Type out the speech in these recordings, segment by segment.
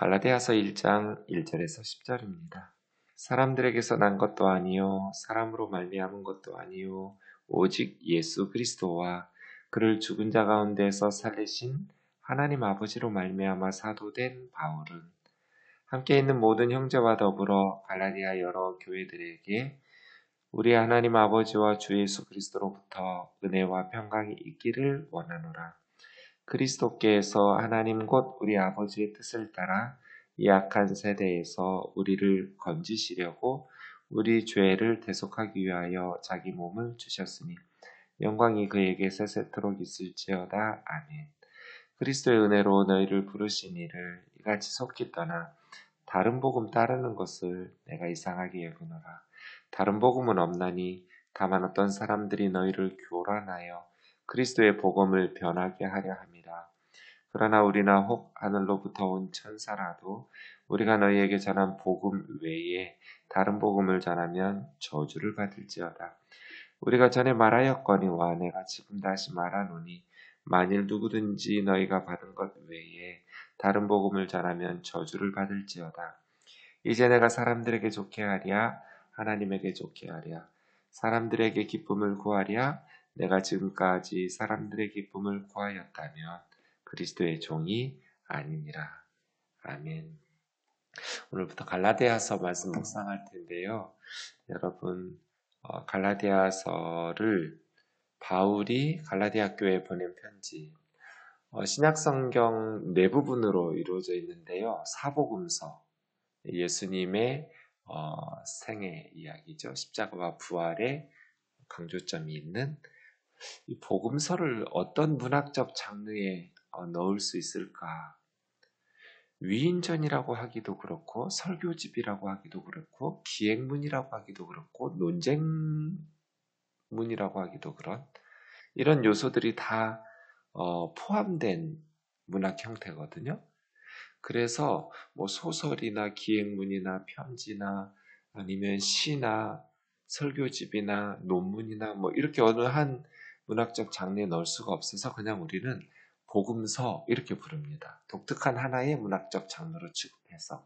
갈라디아서 1장 1절에서 10절입니다. 사람들에게서 난 것도 아니요 사람으로 말미암은 것도 아니요 오직 예수 그리스도와 그를 죽은 자 가운데서 살리신 하나님 아버지로 말미암아 사도된 바울은 함께 있는 모든 형제와 더불어 갈라디아 여러 교회들에게 우리 하나님 아버지와 주 예수 그리스도로부터 은혜와 평강이 있기를 원하노라. 그리스도께서 하나님 곧 우리 아버지의 뜻을 따라 이 악한 세대에서 우리를 건지시려고 우리 죄를 대속하기 위하여 자기 몸을 주셨으니 영광이 그에게 세세토록 있을지어다. 아멘. 그리스도의 은혜로 너희를 부르신 이를 이같이 속히 떠나 다른 복음 따르는 것을 내가 이상하게 여기노라. 다른 복음은 없나니 다만 어떤 사람들이 너희를 교란하여 그리스도의 복음을 변하게 하려 함이라. 그러나 우리나 혹 하늘로부터 온 천사라도 우리가 너희에게 전한 복음 외에 다른 복음을 전하면 저주를 받을지어다. 우리가 전에 말하였거니와 내가 지금 다시 말하노니 만일 누구든지 너희가 받은 것 외에 다른 복음을 전하면 저주를 받을지어다. 이제 내가 사람들에게 좋게 하랴 하나님에게 좋게 하랴 사람들에게 기쁨을 구하랴 내가 지금까지 사람들의 기쁨을 구하였다면 그리스도의 종이 아니니라. 아멘. 오늘부터 갈라디아서 말씀 묵상할 텐데요. 여러분 갈라디아서를 바울이 갈라디아 교회에 보낸 편지 신약성경 네 부분으로 이루어져 있는데요. 사복음서 예수님의 생애 이야기죠. 십자가와 부활의 강조점이 있는 이 복음서를 어떤 문학적 장르에 넣을 수 있을까? 위인전이라고 하기도 그렇고 설교집이라고 하기도 그렇고 기행문이라고 하기도 그렇고 논쟁문이라고 하기도 그런 이런 요소들이 다 포함된 문학 형태거든요. 그래서 뭐 소설이나 기행문이나 편지나 아니면 시나 설교집이나 논문이나 뭐 이렇게 어느 한 문학적 장르에 넣을 수가 없어서 그냥 우리는 복음서 이렇게 부릅니다. 독특한 하나의 문학적 장르로 취급해서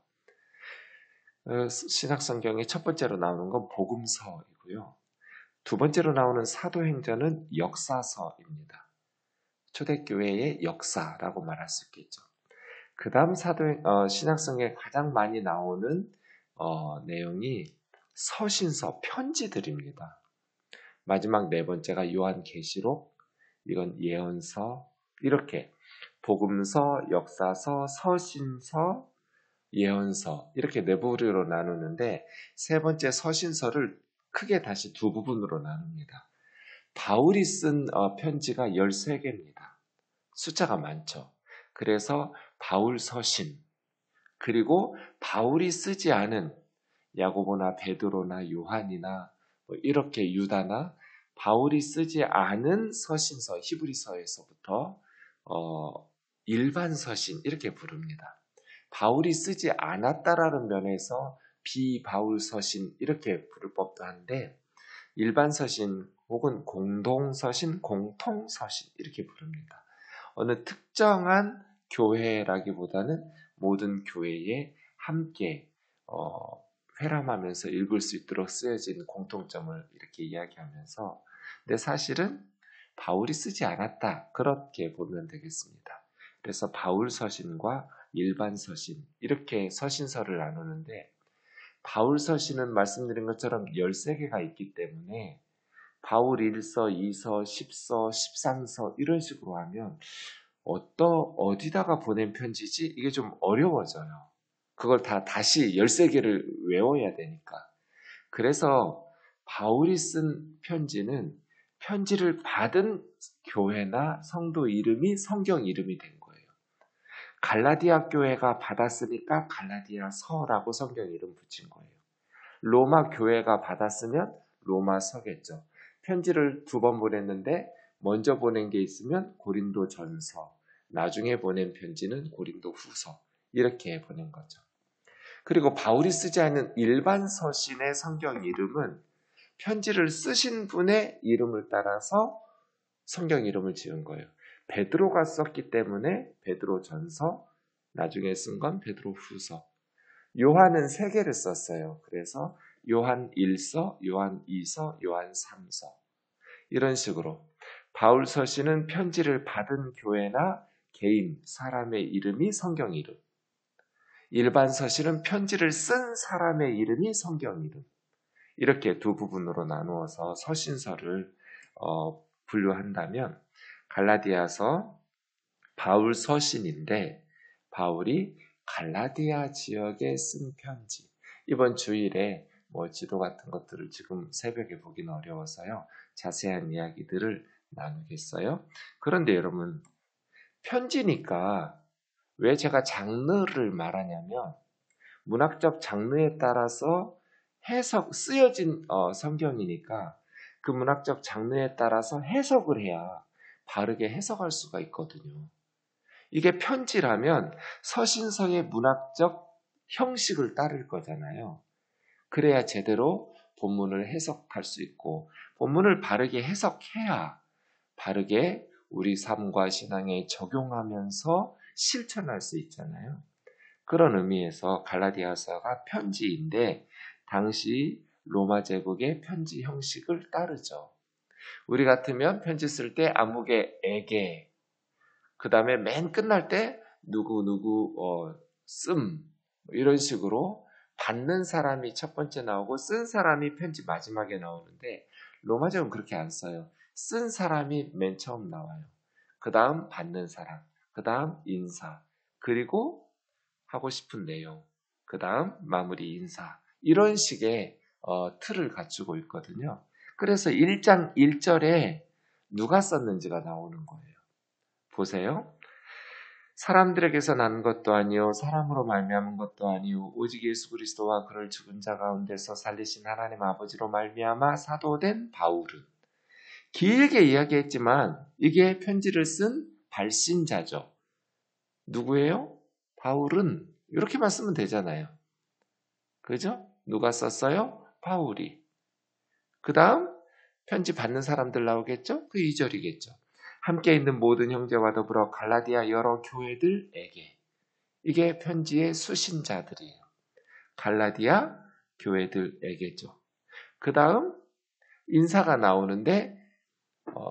신약성경의 첫 번째로 나오는 건 복음서이고요. 두 번째로 나오는 사도행전은 역사서입니다. 초대교회의 역사라고 말할 수 있겠죠. 그 다음 신약성경에 가장 많이 나오는 내용이 서신서, 편지들입니다. 마지막 네 번째가 요한계시록, 이건 예언서, 이렇게 복음서, 역사서, 서신서, 예언서 이렇게 네 부류로 나누는데 세 번째 서신서를 크게 다시 두 부분으로 나눕니다. 바울이 쓴 편지가 13개입니다. 숫자가 많죠. 그래서 바울 서신, 그리고 바울이 쓰지 않은 야고보나 베드로나 요한이나 뭐 이렇게 유다나 바울이 쓰지 않은 서신서, 히브리서에서부터 일반 서신 이렇게 부릅니다. 바울이 쓰지 않았다라는 면에서 비바울 서신 이렇게 부를 법도 한데 일반 서신 혹은 공동 서신, 공통 서신 이렇게 부릅니다. 어느 특정한 교회라기보다는 모든 교회에 함께 회람하면서 읽을 수 있도록 쓰여진 공통점을 이렇게 이야기하면서 근데 사실은 바울이 쓰지 않았다 그렇게 보면 되겠습니다. 그래서 바울 서신과 일반 서신 이렇게 서신서를 나누는데 바울 서신은 말씀드린 것처럼 13개가 있기 때문에 바울 1서, 2서, 10서, 13서 이런 식으로 하면 어디다가 보낸 편지지? 이게 좀 어려워져요. 그걸 다시 13개를 외워야 되니까. 그래서 바울이 쓴 편지는 편지를 받은 교회나 성도 이름이 성경 이름이 된 거예요. 갈라디아 교회가 받았으니까 갈라디아서라고 성경 이름 붙인 거예요. 로마 교회가 받았으면 로마서겠죠. 편지를 2번 보냈는데 먼저 보낸 게 있으면 고린도 전서, 나중에 보낸 편지는 고린도 후서 이렇게 보낸 거죠. 그리고 바울이 쓰지 않은 일반 서신의 성경 이름은 편지를 쓰신 분의 이름을 따라서 성경 이름을 지은 거예요. 베드로가 썼기 때문에 베드로 전서, 나중에 쓴 건 베드로후서. 요한은 3개를 썼어요. 그래서 요한 1서, 요한 2서, 요한 3서. 이런 식으로 바울 서신은 편지를 받은 교회나 개인, 사람의 이름이 성경 이름. 일반 서신은 편지를 쓴 사람의 이름이 성경 이름. 이렇게 두 부분으로 나누어서 서신서를 분류한다면 갈라디아서 바울 서신인데 바울이 갈라디아 지역에 쓴 편지. 이번 주일에 지도 같은 것들을 지금 새벽에 보기는 어려워서요. 자세한 이야기들을 나누겠어요. 그런데 여러분, 편지니까 왜 제가 장르를 말하냐면 문학적 장르에 따라서 쓰여진 성경이니까 그 문학적 장르에 따라서 해석을 해야 바르게 해석할 수가 있거든요. 이게 편지라면 서신서의 문학적 형식을 따를 거잖아요. 그래야 제대로 본문을 해석할 수 있고 본문을 바르게 해석해야 바르게 우리 삶과 신앙에 적용하면서 실천할 수 있잖아요. 그런 의미에서 갈라디아서가 편지인데 당시 로마 제국의 편지 형식을 따르죠. 우리 같으면 편지 쓸 때 아무개에게, 그 다음에 맨 끝날 때 누구 씀 이런 식으로 받는 사람이 첫 번째 나오고 쓴 사람이 편지 마지막에 나오는데 로마 제국은 그렇게 안 써요. 쓴 사람이 맨 처음 나와요. 그 다음 받는 사람, 그 다음 인사, 그리고 하고 싶은 내용, 그 다음 마무리 인사, 이런 식의 틀을 갖추고 있거든요. 그래서 1장 1절에 누가 썼는지가 나오는 거예요. 보세요. 사람들에게서 난 것도 아니요 사람으로 말미암은 것도 아니요 오직 예수 그리스도와 그를 죽은 자 가운데서 살리신 하나님 아버지로 말미암아 사도된 바울은, 길게 이야기했지만 이게 편지를 쓴 발신자죠. 누구예요? 바울은. 이렇게만 쓰면 되잖아요. 그죠? 누가 썼어요? 바울이. 그 다음 편지 받는 사람들 나오겠죠? 그 2절이겠죠. 함께 있는 모든 형제와 더불어 갈라디아 여러 교회들에게. 이게 편지의 수신자들이에요. 갈라디아 교회들에게죠. 그 다음 인사가 나오는데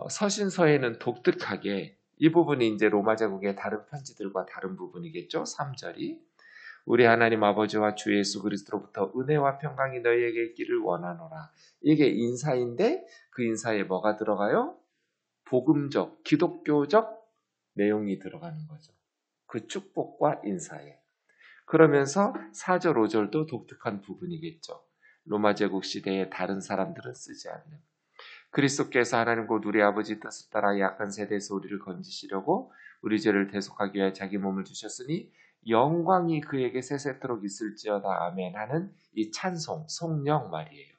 서신서에는 독특하게 이 부분이 이제 로마 제국의 다른 편지들과 다른 부분이겠죠. 3절이 우리 하나님 아버지와 주 예수 그리스도로부터 은혜와 평강이 너희에게 있기를 원하노라. 이게 인사인데 그 인사에 뭐가 들어가요? 복음적, 기독교적 내용이 들어가는 거죠. 그 축복과 인사에. 그러면서 4절, 5절도 독특한 부분이겠죠. 로마 제국 시대에 다른 사람들은 쓰지 않는. 그리스도께서 하나님 곧 우리 아버지 뜻을 따라 약한 세대에서 우리를 건지시려고 우리 죄를 대속하기 위해 자기 몸을 주셨으니 영광이 그에게 세세토록 있을지어다 아멘 하는 이 찬송, 성령 말이에요.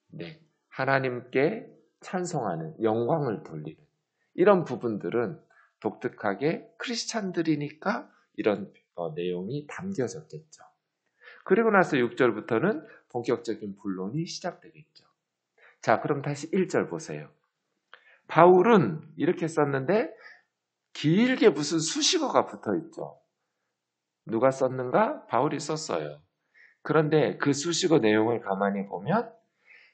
네, 하나님께 찬송하는, 영광을 돌리는 이런 부분들은 독특하게 크리스찬들이니까 이런 내용이 담겨졌겠죠. 그리고 나서 6절부터는 본격적인 본론이 시작되겠죠. 자, 그럼 다시 1절 보세요. 바울은 이렇게 썼는데 길게 무슨 수식어가 붙어 있죠. 누가 썼는가? 바울이 썼어요. 그런데 그 수식어 내용을 가만히 보면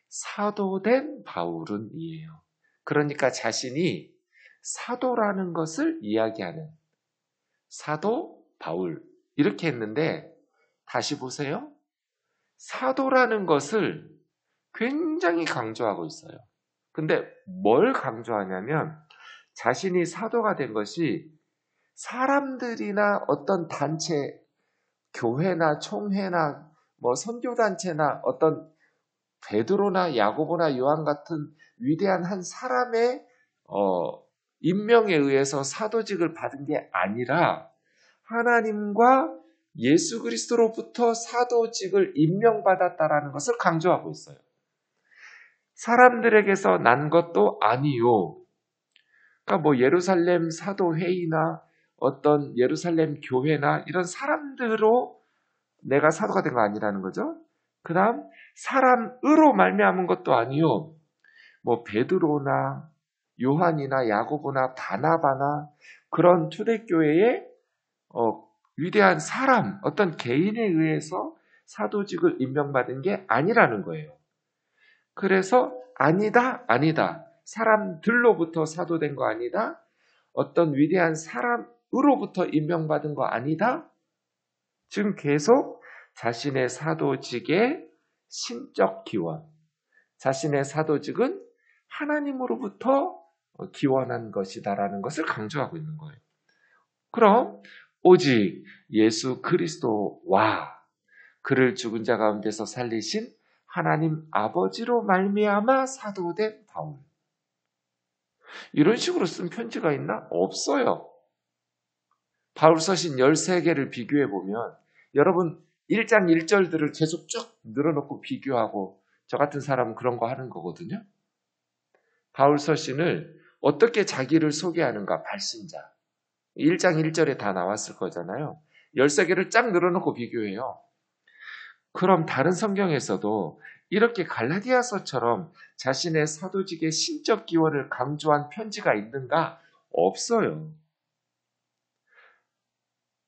사도된 바울은 이에요. 그러니까 자신이 사도라는 것을 이야기하는 사도 바울 이렇게 했는데 다시 보세요. 사도라는 것을 굉장히 강조하고 있어요. 근데 뭘 강조하냐면 자신이 사도가 된 것이 사람들이나 어떤 단체, 교회나 총회나 선교단체나 어떤 베드로나 야고보나 요한 같은 위대한 한 사람의 임명에 의해서 사도직을 받은 게 아니라 하나님과 예수 그리스도로부터 사도직을 임명받았다라는 것을 강조하고 있어요. 사람들에게서 난 것도 아니요. 그러니까 예루살렘 사도회의나 어떤 예루살렘 교회나 이런 사람들로 내가 사도가 된 거 아니라는 거죠. 그 다음 사람으로 말미암은 것도 아니요. 베드로나 요한이나 야고보나 바나바나 그런 초대교회의 위대한 사람, 어떤 개인에 의해서 사도직을 임명받은 게 아니라는 거예요. 그래서 아니다, 아니다. 사람들로부터 사도된 거 아니다. 어떤 위대한 사람으로부터 임명받은 거 아니다. 지금 계속 자신의 사도직의 신적 기원, 자신의 사도직은 하나님으로부터 기원한 것이다라는 것을 강조하고 있는 거예요. 그럼 오직 예수 그리스도와 그를 죽은 자 가운데서 살리신 하나님 아버지로 말미암아 사도된 바울. 이런 식으로 쓴 편지가 있나? 없어요. 바울 서신 13개를 비교해 보면 여러분 1장 1절들을 계속 쭉 늘어놓고 비교하고 저 같은 사람은 그런 거 하는 거거든요. 바울 서신을 어떻게 자기를 소개하는가? 발신자. 1장 1절에 다 나왔을 거잖아요. 13개를 쫙 늘어놓고 비교해요. 그럼 다른 성경에서도 이렇게 갈라디아서처럼 자신의 사도직의 신적 기원을 강조한 편지가 있는가? 없어요.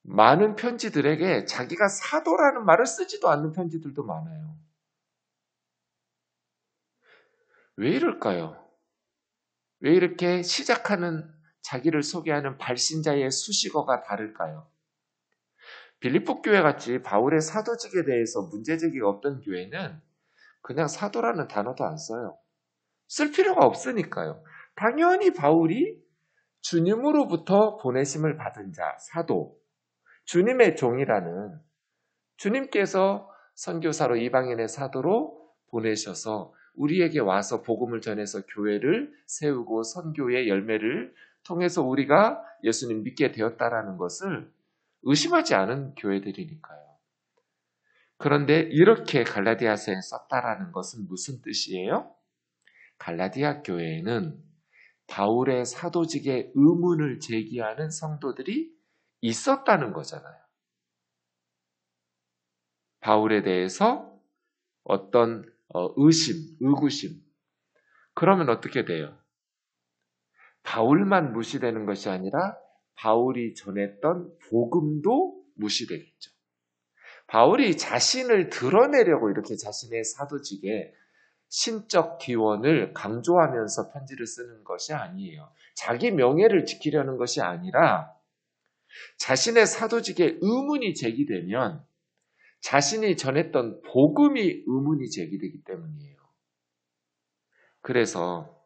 많은 편지들에게 자기가 사도라는 말을 쓰지도 않는 편지들도 많아요. 왜 이럴까요? 왜 이렇게 시작하는 자기를 소개하는 발신자의 수식어가 다를까요? 빌립보 교회 같이 바울의 사도직에 대해서 문제제기가 없던 교회는 그냥 사도라는 단어도 안 써요. 쓸 필요가 없으니까요. 당연히 바울이 주님으로부터 보내심을 받은 자, 사도, 주님의 종이라는 주님께서 선교사로 이방인의 사도로 보내셔서 우리에게 와서 복음을 전해서 교회를 세우고 선교의 열매를 통해서 우리가 예수님 믿게 되었다라는 것을 의심하지 않은 교회들이니까요. 그런데 이렇게 갈라디아서에 썼다라는 것은 무슨 뜻이에요? 갈라디아 교회에는 바울의 사도직의 의문을 제기하는 성도들이 있었다는 거잖아요. 바울에 대해서 어떤 의심, 의구심. 그러면 어떻게 돼요? 바울만 무시되는 것이 아니라 바울이 전했던 복음도 무시되겠죠. 바울이 자신을 드러내려고 이렇게 자신의 사도직에 신적 기원을 강조하면서 편지를 쓰는 것이 아니에요. 자기 명예를 지키려는 것이 아니라 자신의 사도직에 의문이 제기되면 자신이 전했던 복음이 의문이 제기되기 때문이에요. 그래서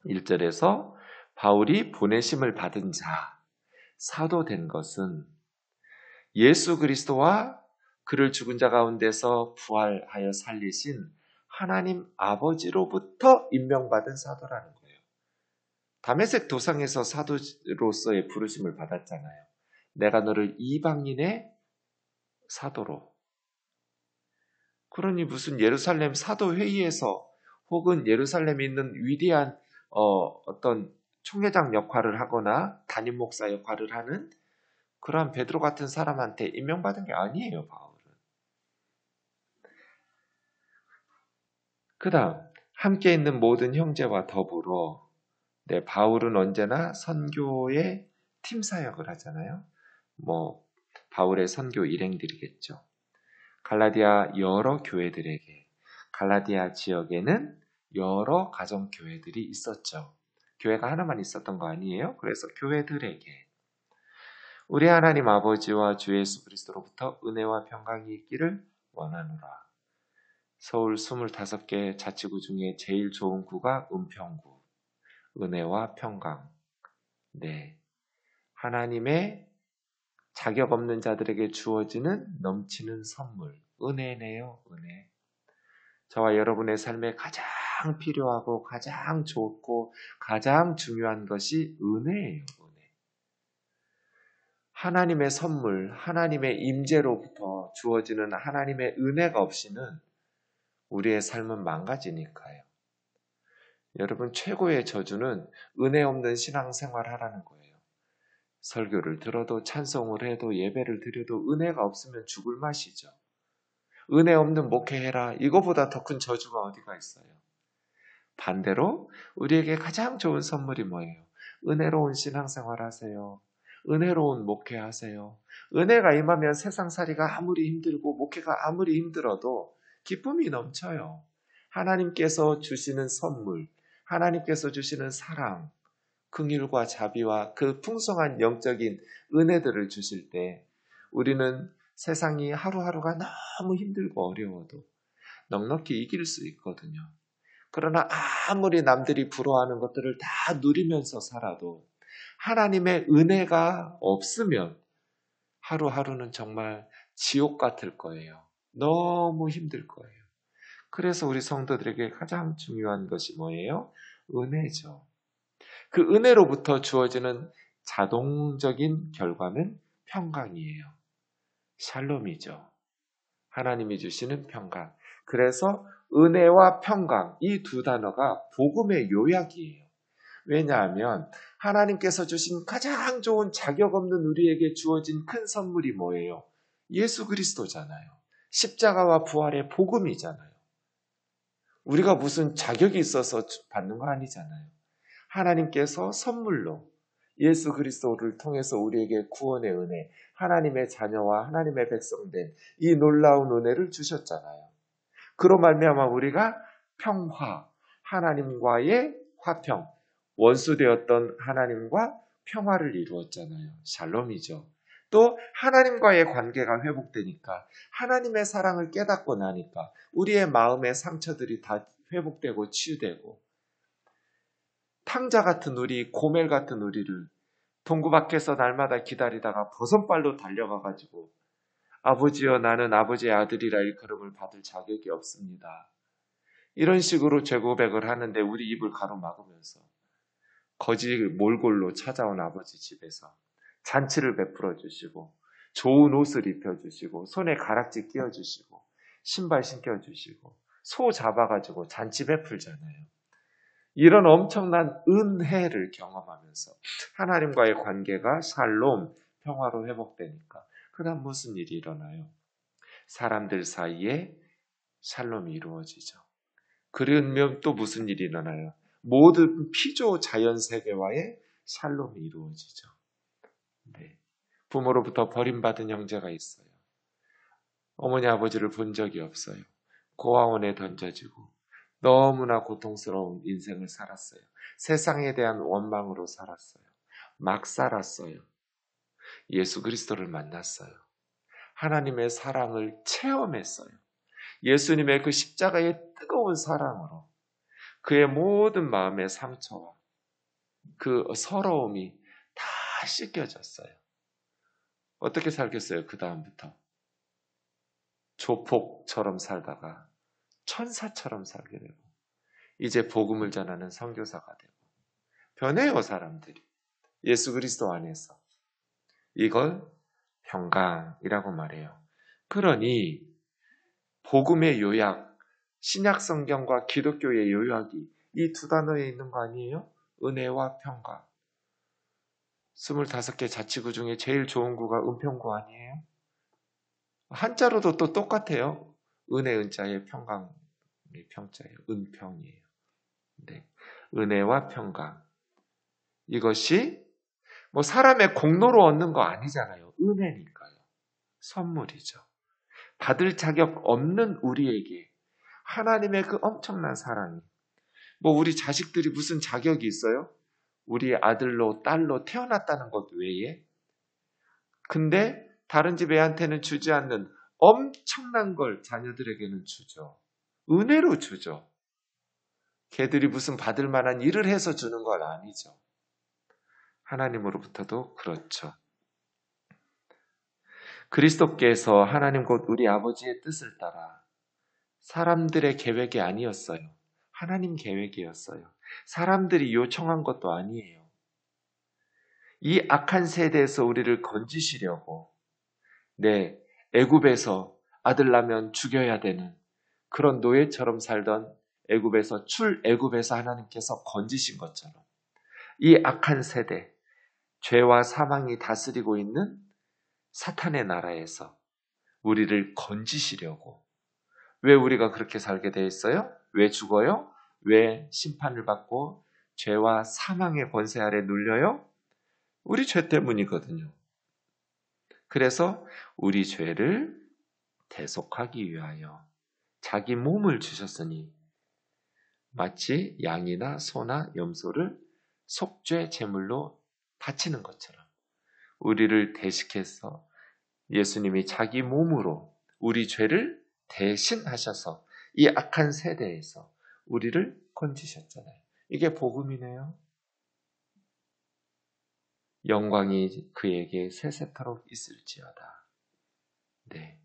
1절에서 바울이 보내심을 받은 자, 사도된 것은 예수 그리스도와 그를 죽은 자 가운데서 부활하여 살리신 하나님 아버지로부터 임명받은 사도라는 거예요. 다메섹 도상에서 사도로서의 부르심을 받았잖아요. 내가 너를 이방인의 사도로. 그러니 무슨 예루살렘 사도회의에서 혹은 예루살렘에 있는 위대한 어떤 총회장 역할을 하거나 담임 목사 역할을 하는 그러한 베드로 같은 사람한테 임명받은 게 아니에요, 바울은. 그 다음 함께 있는 모든 형제와 더불어 바울은 언제나 선교의 팀 사역을 하잖아요. 바울의 선교 일행들이겠죠. 갈라디아 여러 교회들에게, 갈라디아 지역에는 여러 가정교회들이 있었죠. 교회가 하나만 있었던 거 아니에요? 그래서 교회들에게 우리 하나님 아버지와 주 예수 그리스도로부터 은혜와 평강이 있기를 원하노라. 서울 25개 자치구 중에 제일 좋은 구가 은평구. 은혜와 평강. 네, 하나님의 자격 없는 자들에게 주어지는 넘치는 선물. 은혜네요, 은혜. 저와 여러분의 삶에 가장 필요하고 가장 좋고 가장 중요한 것이 은혜예요. 은혜. 하나님의 선물, 하나님의 임재로부터 주어지는 하나님의 은혜가 없이는 우리의 삶은 망가지니까요. 여러분 최고의 저주는 은혜 없는 신앙생활 하라는 거예요. 설교를 들어도 찬송을 해도 예배를 드려도 은혜가 없으면 죽을 맛이죠. 은혜 없는 목회해라. 이거보다 더 큰 저주가 어디가 있어요. 반대로 우리에게 가장 좋은 선물이 뭐예요? 은혜로운 신앙생활 하세요. 은혜로운 목회하세요. 은혜가 임하면 세상살이가 아무리 힘들고 목회가 아무리 힘들어도 기쁨이 넘쳐요. 하나님께서 주시는 선물, 하나님께서 주시는 사랑, 긍휼과 자비와 그 풍성한 영적인 은혜들을 주실 때 우리는 세상이 하루하루가 너무 힘들고 어려워도 넉넉히 이길 수 있거든요. 그러나 아무리 남들이 부러워하는 것들을 다 누리면서 살아도 하나님의 은혜가 없으면 하루하루는 정말 지옥 같을 거예요. 너무 힘들 거예요. 그래서 우리 성도들에게 가장 중요한 것이 뭐예요? 은혜죠. 그 은혜로부터 주어지는 자동적인 결과는 평강이에요. 샬롬이죠. 하나님이 주시는 평강. 그래서 은혜와 평강, 이 두 단어가 복음의 요약이에요. 왜냐하면 하나님께서 주신 가장 좋은 자격 없는 우리에게 주어진 큰 선물이 뭐예요? 예수 그리스도잖아요. 십자가와 부활의 복음이잖아요. 우리가 무슨 자격이 있어서 받는 거 아니잖아요. 하나님께서 선물로 예수 그리스도를 통해서 우리에게 구원의 은혜, 하나님의 자녀와 하나님의 백성된 이 놀라운 은혜를 주셨잖아요. 그로 말미암아 우리가 평화, 하나님과의 화평, 원수되었던 하나님과 평화를 이루었잖아요. 샬롬이죠. 또 하나님과의 관계가 회복되니까 하나님의 사랑을 깨닫고 나니까 우리의 마음의 상처들이 다 회복되고 치유되고 탕자 같은 우리, 고멜 같은 우리를 동구 밖에서 날마다 기다리다가 버선발로 달려가가지고 아버지여 나는 아버지의 아들이라 일컬음을 받을 자격이 없습니다. 이런 식으로 죄고백을 하는데 우리 입을 가로막으면서 거지 몰골로 찾아온 아버지 집에서 잔치를 베풀어 주시고 좋은 옷을 입혀주시고 손에 가락지 끼워주시고 신발 신겨주시고 소 잡아가지고 잔치 베풀잖아요. 이런 엄청난 은혜를 경험하면서 하나님과의 관계가 샬롬, 평화로 회복되니까 그 다음 무슨 일이 일어나요? 사람들 사이에 샬롬이 이루어지죠. 그러면 또 무슨 일이 일어나요? 모든 피조 자연세계와의 샬롬이 이루어지죠. 네. 부모로부터 버림받은 형제가 있어요. 어머니 아버지를 본 적이 없어요. 고아원에 던져지고 너무나 고통스러운 인생을 살았어요. 세상에 대한 원망으로 살았어요. 막 살았어요. 예수 그리스도를 만났어요. 하나님의 사랑을 체험했어요. 예수님의 그 십자가의 뜨거운 사랑으로 그의 모든 마음의 상처와 그 서러움이 다 씻겨졌어요. 어떻게 살겠어요? 그 다음부터 조폭처럼 살다가 천사처럼 살게 되고 이제 복음을 전하는 선교사가 되고 변해요. 사람들이 예수 그리스도 안에서. 이걸 평강이라고 말해요. 그러니 복음의 요약, 신약 성경과 기독교의 요약이 이 두 단어에 있는 거 아니에요? 은혜와 평강. 25개 자치구 중에 제일 좋은 구가 은평구 아니에요? 한자로도 또 똑같아요. 은혜 은자의 평강의 평자예요. 은평이에요. 네. 은혜와 평강. 이것이 뭐 사람의 공로로 얻는 거 아니잖아요. 은혜니까요. 선물이죠. 받을 자격 없는 우리에게 하나님의 그 엄청난 사랑이 뭐 우리 자식들이 무슨 자격이 있어요? 우리 아들로 딸로 태어났다는 것 외에 근데 다른 집 애한테는 주지 않는 엄청난 걸 자녀들에게는 주죠. 은혜로 주죠. 걔들이 무슨 받을 만한 일을 해서 주는 건 아니죠. 하나님으로부터도 그렇죠. 그리스도께서 하나님 곧 우리 아버지의 뜻을 따라 사람들의 계획이 아니었어요. 하나님 계획이었어요. 사람들이 요청한 것도 아니에요. 이 악한 세대에서 우리를 건지시려고 애굽에서 아들 낳으면 죽여야 되는 그런 노예처럼 살던 애굽에서 하나님께서 건지신 것처럼 이 악한 세대, 죄와 사망이 다스리고 있는 사탄의 나라에서 우리를 건지시려고. 왜 우리가 그렇게 살게 돼 있어요? 왜 죽어요? 왜 심판을 받고 죄와 사망의 권세 아래 눌려요? 우리 죄 때문이거든요. 그래서 우리 죄를 대속하기 위하여 자기 몸을 주셨으니 마치 양이나 소나 염소를 속죄 제물로 바치는 것처럼 우리를 대식해서 예수님이 자기 몸으로 우리 죄를 대신하셔서 이 악한 세대에서 우리를 건지셨잖아요. 이게 복음이네요. 영광이 그에게 세세토록 있을지어다. 네,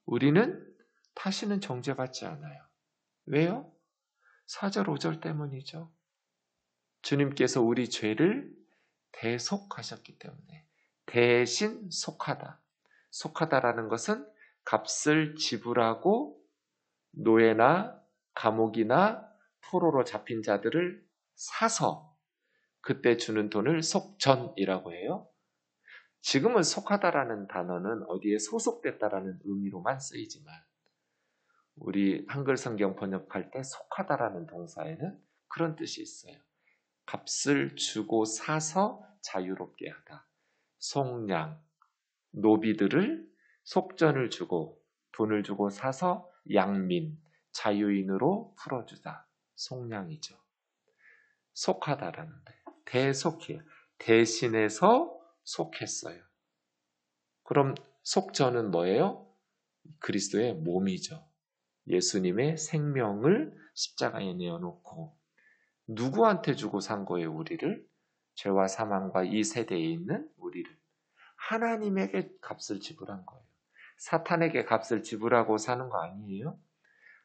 우리는 다시는 정죄받지 않아요. 왜요? 4절 5절 때문이죠. 주님께서 우리 죄를 대속하셨기 때문에. 대신 속하다. 속하다라는 것은 값을 지불하고 노예나 감옥이나 포로로 잡힌 자들을 사서 그때 주는 돈을 속전이라고 해요. 지금은 속하다라는 단어는 어디에 소속됐다라는 의미로만 쓰이지만 우리 한글 성경 번역할 때 속하다라는 동사에는 그런 뜻이 있어요. 값을 주고 사서 자유롭게 하다. 속량, 노비들을 속전을 주고 돈을 주고 사서 양민, 자유인으로 풀어주다. 속량이죠. 속하다라는데 대속이에요. 대신해서 속했어요. 그럼 속전은 뭐예요? 그리스도의 몸이죠. 예수님의 생명을 십자가에 내어놓고 누구한테 주고 산 거예요, 우리를? 죄와 사망과 이 세대에 있는 우리를. 하나님에게 값을 지불한 거예요. 사탄에게 값을 지불하고 사는 거 아니에요?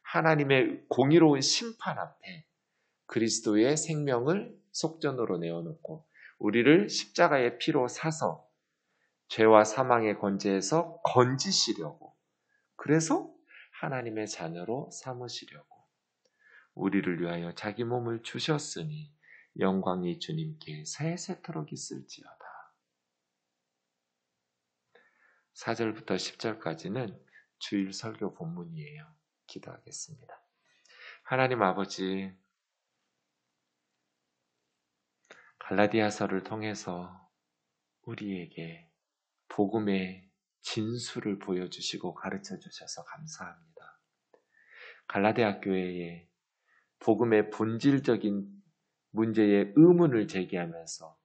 하나님의 공의로운 심판 앞에 그리스도의 생명을 속전으로 내어놓고 우리를 십자가의 피로 사서 죄와 사망의 권세에서 건지시려고, 그래서 하나님의 자녀로 삼으시려고 우리를 위하여 자기 몸을 주셨으니 영광이 주님께 세세토록 있을지어다. 4절부터 10절까지는 주일 설교 본문이에요. 기도하겠습니다. 하나님 아버지, 갈라디아서를 통해서 우리에게 복음의 진수를 보여주시고 가르쳐 주셔서 감사합니다. 갈라디아 교회에 복음의 본질적인 문제에 의문을 제기하면서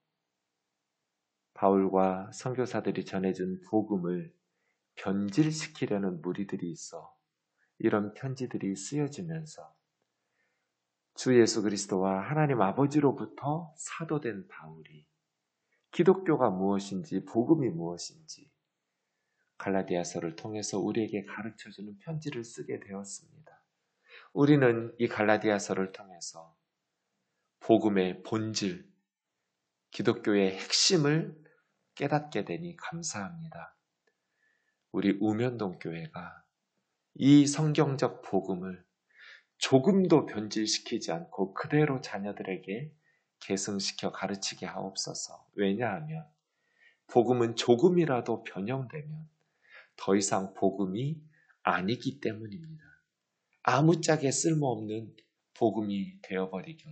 바울과 선교사들이 전해준 복음을 변질시키려는 무리들이 있어 이런 편지들이 쓰여지면서 주 예수 그리스도와 하나님 아버지로부터 사도된 바울이 기독교가 무엇인지 복음이 무엇인지 갈라디아서를 통해서 우리에게 가르쳐주는 편지를 쓰게 되었습니다. 우리는 이 갈라디아서를 통해서 복음의 본질, 기독교의 핵심을 깨닫게 되니 감사합니다. 우리 우면동 교회가 이 성경적 복음을 조금도 변질시키지 않고 그대로 자녀들에게 계승시켜 가르치게 하옵소서. 왜냐하면 복음은 조금이라도 변형되면 더 이상 복음이 아니기 때문입니다. 아무짝에 쓸모없는 복음이 되어버리고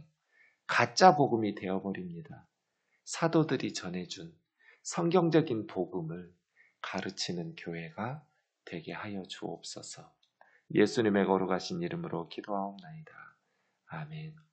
가짜 복음이 되어버립니다. 사도들이 전해준 성경적인 복음을 가르치는 교회가 되게 하여 주옵소서. 예수님의 거룩하신 이름으로 기도하옵나이다. 아멘.